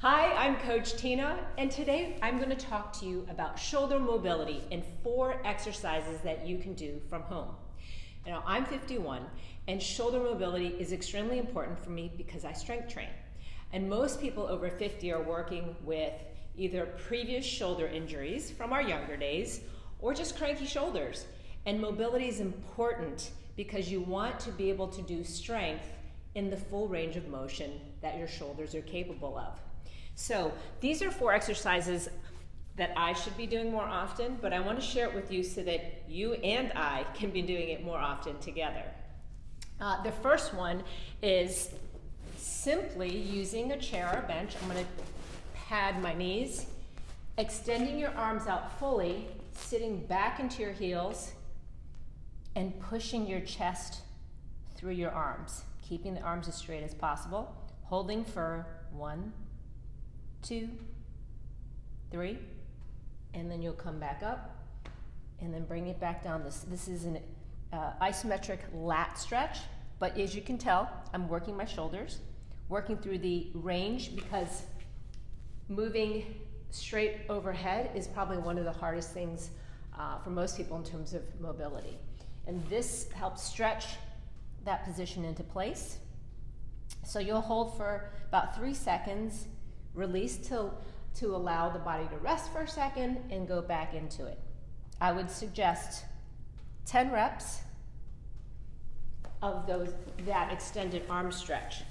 Hi, I'm Coach Tina, and today I'm going to talk to you about shoulder mobility and 4 exercises that you can do from home. Now, I'm 51, and shoulder mobility is extremely important for me because I strength train. And most people over 50 are working with either previous shoulder injuries from our younger days or just cranky shoulders. And mobility is important because you want to be able to do strength in the full range of motion that your shoulders are capable of. So these are 4 exercises that I should be doing more often, but I want to share it with you so that you and I can be doing it more often together. The first one is simply using a chair or a bench. I'm going to pad my knees, extending your arms out fully, sitting back into your heels, and pushing your chest through your arms, keeping the arms as straight as possible, holding for 1, 2, 3, and then you'll come back up and then bring it back down. This is an isometric lat stretch, but as you can tell, I'm working my shoulders, working through the range because moving straight overhead is probably one of the hardest things for most people in terms of mobility. And this helps stretch that position into place. So you'll hold for about 3 seconds, release to allow the body to rest for a second and go back into it. I would suggest 10 reps of that extended arm stretch.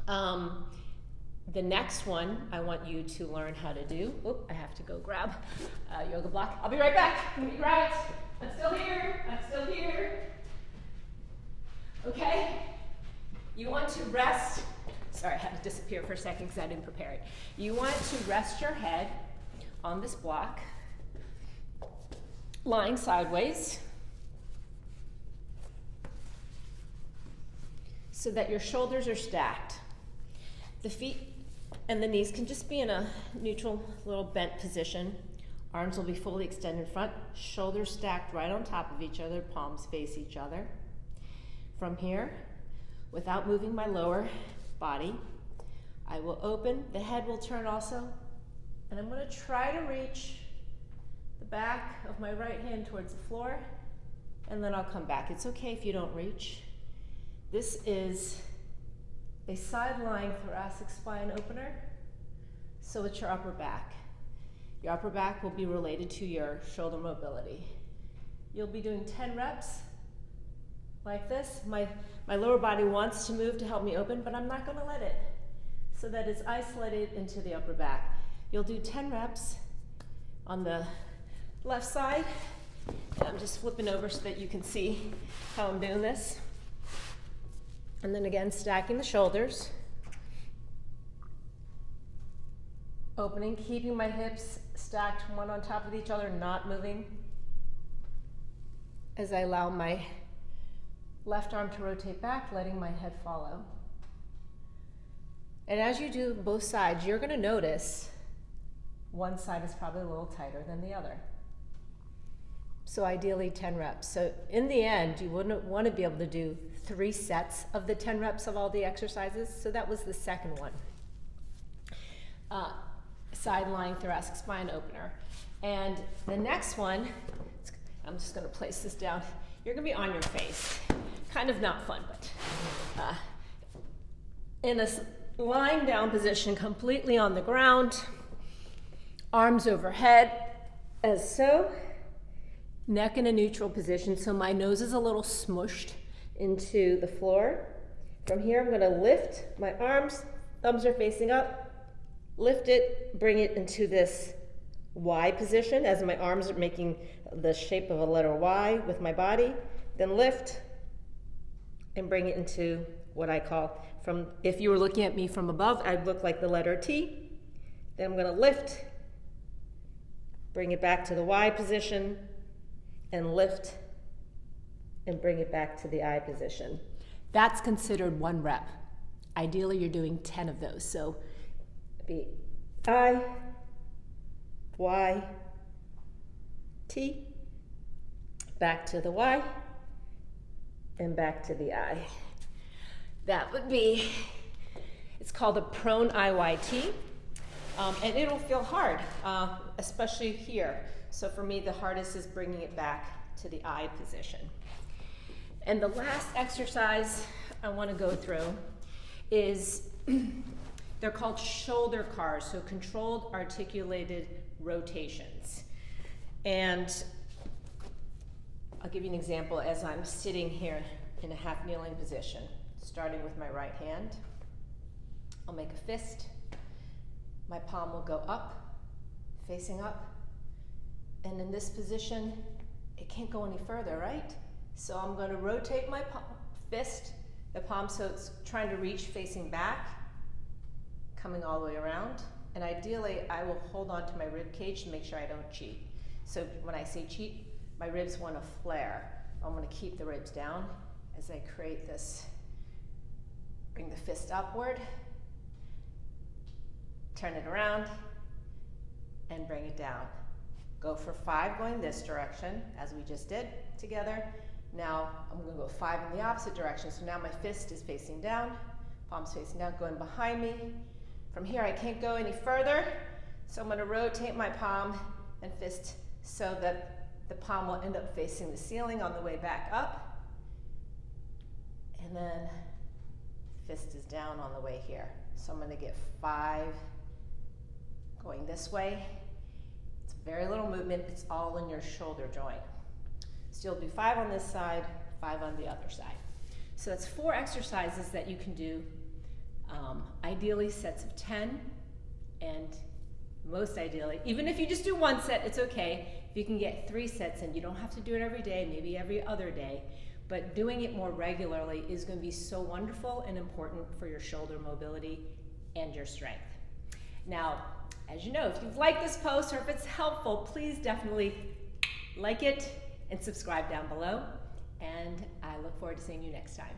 The next one I want you to learn how to do. Oop, I have to go grab a yoga block. I'll be right back. Let me grab it. I'm still here. I'm still here. Okay? You want to rest. Sorry, I had to disappear for a second because I didn't prepare it. You want to rest your head on this block, lying sideways, so that your shoulders are stacked. The feet and the knees can just be in a neutral little bent position. Arms will be fully extended in front, shoulders stacked right on top of each other, palms face each other. From here, without moving my lower body, I will open, the head will turn also, and I'm going to try to reach the back of my right hand towards the floor, and then I'll come back. It's okay if you don't reach. This is a side lying thoracic spine opener, so it's your upper back. Your upper back will be related to your shoulder mobility. You'll be doing 10 reps like this. My lower body wants to move to help me open, but I'm not going to let it, so that it's isolated into the upper back. You'll do 10 reps on the left side. And I'm just flipping over so that you can see how I'm doing this. And then again, stacking the shoulders. Opening, keeping my hips stacked one on top of each other, not moving, as I allow my left arm to rotate back, letting my head follow. And as you do both sides, you're going to notice one side is probably a little tighter than the other. So ideally 10 reps. So in the end, you wouldn't want to be able to do 3 sets of the 10 reps of all the exercises. So that was the second one. Side lying thoracic spine opener. And the next one, I'm just going to place this down. You're going to be on your face. Kind of not fun, but in a lying down position, completely on the ground, arms overhead, as so, neck in a neutral position, so my nose is a little smushed into the floor. From here, I'm going to lift my arms, thumbs are facing up, lift it, bring it into this Y position as my arms are making the shape of a letter Y with my body, then lift and bring it into what I call, if you were looking at me from above, I'd look like the letter T. Then I'm going to lift, bring it back to the Y position, and lift and bring it back to the I position. That's considered 1 rep. Ideally, you're doing 10 of those. So be I, Y, T, back to the Y, and back to the I. That would be, it's called a prone IYT. And it'll feel hard, especially here. So for me, the hardest is bringing it back to the I position. And the last exercise I want to go through is, they're called shoulder cars, so controlled articulated rotations. And I'll give you an example as I'm sitting here in a half kneeling position, starting with my right hand. I'll make a fist. My palm will go up, facing up. And in this position, it can't go any further, right? So I'm going to rotate my fist, the palm, so it's trying to reach facing back, coming all the way around. And ideally, I will hold on to my rib cage to make sure I don't cheat. So when I say cheat, my ribs want to flare. I'm going to keep the ribs down as I create this. Bring the fist upward, turn it around, and bring it down. Go for 5 going this direction, as we just did together. Now I'm going to go 5 in the opposite direction. So now my fist is facing down, palm's facing down, going behind me. From here I can't go any further, so I'm going to rotate my palm and fist so that the palm will end up facing the ceiling on the way back up. And then fist is down on the way here. So I'm going to get 5 going this way. It's very little movement, it's all in your shoulder joint. So you'll do 5 on this side, 5 on the other side. So that's 4 exercises that you can do, ideally sets of 10, and most ideally, even if you just do 1 set, it's okay. If you can get 3 sets in, you don't have to do it every day, maybe every other day, but doing it more regularly is going to be so wonderful and important for your shoulder mobility and your strength. Now, as you know, if you've liked this post or if it's helpful, please definitely like it and subscribe down below. And I look forward to seeing you next time.